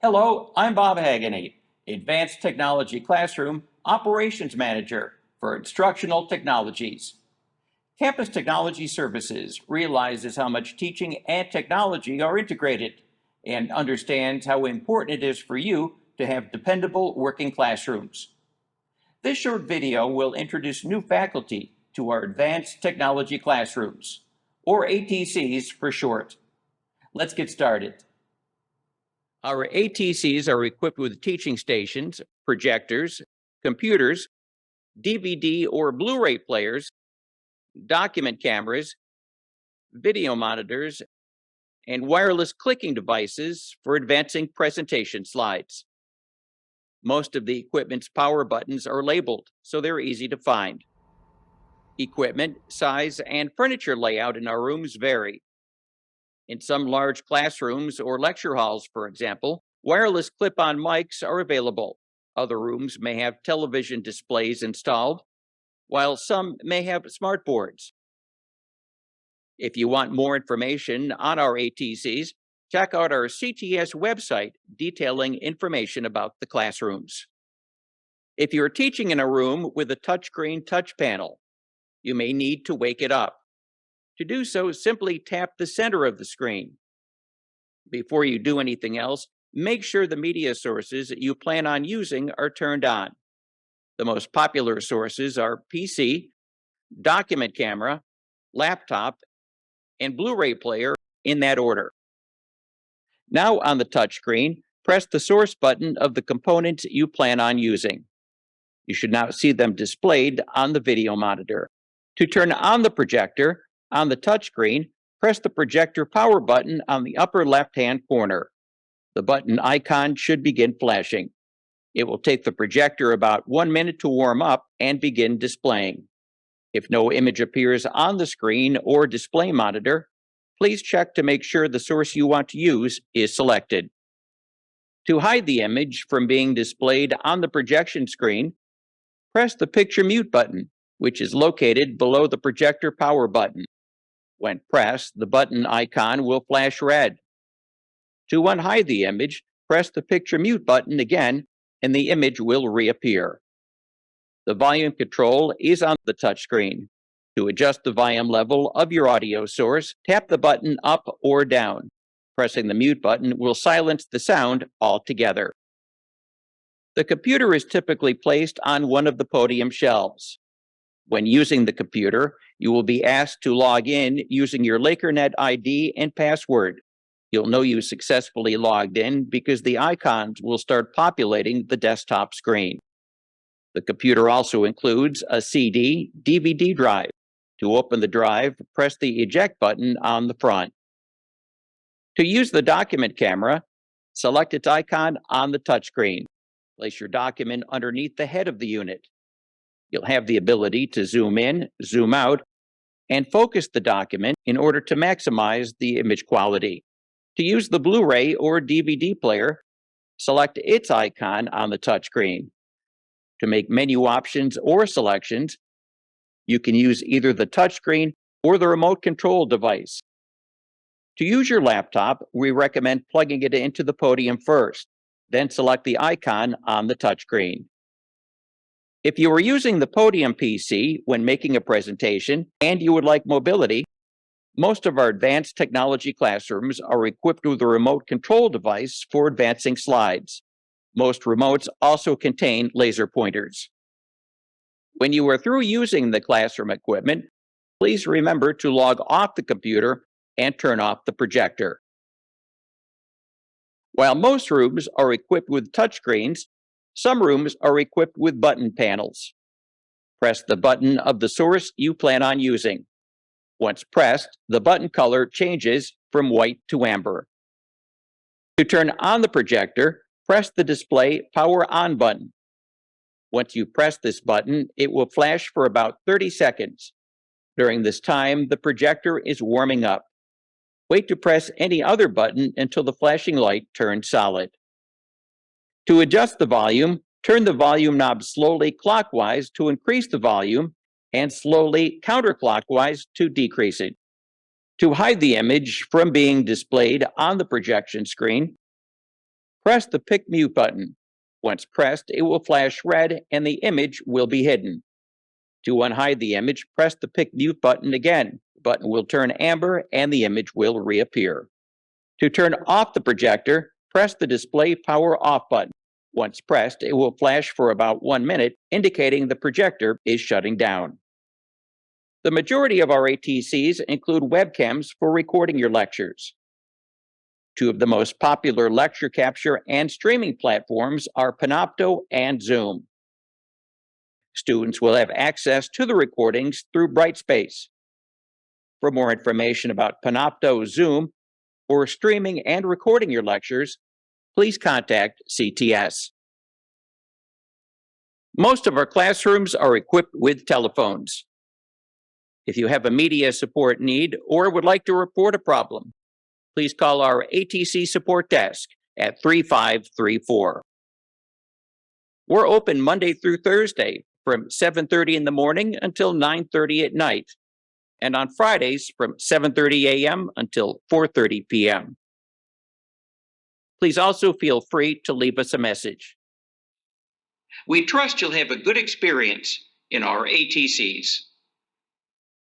Hello, I'm Bob Hagany, Advanced Technology Classroom Operations Manager for Instructional Technologies. Campus Technology Services realizes how much teaching and technology are integrated and understands how important it is for you to have dependable working classrooms. This short video will introduce new faculty to our Advanced Technology Classrooms, or ATCs for short. Let's get started. Our ATCs are equipped with teaching stations, projectors, computers, DVD or Blu-ray players, document cameras, video monitors, and wireless clicking devices for advancing presentation slides. Most of the equipment's power buttons are labeled, so they're easy to find. Equipment, size, and furniture layout in our rooms vary. In some large classrooms or lecture halls, for example, wireless clip-on mics are available. Other rooms may have television displays installed, while some may have smartboards. If you want more information on our ATCs, check out our CTS website detailing information about the classrooms. If you're teaching in a room with a touchscreen touch panel, you may need to wake it up. To do so, simply tap the center of the screen. Before you do anything else, make sure the media sources that you plan on using are turned on. The most popular sources are PC, document camera, laptop, and Blu-ray player in that order. Now on the touchscreen, press the source button of the components you plan on using. You should now see them displayed on the video monitor. To turn on the projector, on the touchscreen, press the projector power button on the upper left-hand corner. The button icon should begin flashing. It will take the projector about 1 minute to warm up and begin displaying. If no image appears on the screen or display monitor, please check to make sure the source you want to use is selected. To hide the image from being displayed on the projection screen, press the Picture Mute button, which is located below the projector power button. When pressed, the button icon will flash red. To unhide the image, press the Picture Mute button again, and the image will reappear. The volume control is on the touchscreen. To adjust the volume level of your audio source, tap the button up or down. Pressing the mute button will silence the sound altogether. The computer is typically placed on one of the podium shelves. When using the computer, you will be asked to log in using your LakerNet ID and password. You'll know you successfully logged in because the icons will start populating the desktop screen. The computer also includes a CD, DVD drive. To open the drive, press the eject button on the front. To use the document camera, select its icon on the touchscreen. Place your document underneath the head of the unit. You'll have the ability to zoom in, zoom out, and focus the document in order to maximize the image quality. To use the Blu-ray or DVD player, select its icon on the touchscreen. To make menu options or selections, you can use either the touchscreen or the remote control device. To use your laptop, we recommend plugging it into the podium first, then select the icon on the touchscreen. If you are using the podium PC when making a presentation and you would like mobility, most of our advanced technology classrooms are equipped with a remote control device for advancing slides. Most remotes also contain laser pointers. When you are through using the classroom equipment, please remember to log off the computer and turn off the projector. While most rooms are equipped with touchscreens, some rooms are equipped with button panels. Press the button of the source you plan on using. Once pressed, the button color changes from white to amber. To turn on the projector, press the display Power On button. Once you press this button, it will flash for about 30 seconds. During this time, the projector is warming up. Wait to press any other button until the flashing light turns solid. To adjust the volume, turn the volume knob slowly clockwise to increase the volume and slowly counterclockwise to decrease it. To hide the image from being displayed on the projection screen, Press the Pick Mute button. Once pressed, it will flash red and the image will be hidden. To unhide the image, press the Pick Mute button again. The button will turn amber and the image will reappear. To turn off the projector, press the Display Power Off button. Once pressed, it will flash for about 1 minute, indicating the projector is shutting down. The majority of our ATCs include webcams for recording your lectures. Two of the most popular lecture capture and streaming platforms are Panopto and Zoom. Students will have access to the recordings through Brightspace. For more information about Panopto, Zoom, or streaming and recording your lectures, please contact CTS. Most of our classrooms are equipped with telephones. If you have a media support need or would like to report a problem, please call our ATC support desk at 3534. We're open Monday through Thursday from 7:30 in the morning until 9:30 at night, and on Fridays from 7:30 a.m. until 4:30 p.m. Please also feel free to leave us a message. We trust you'll have a good experience in our ATCs.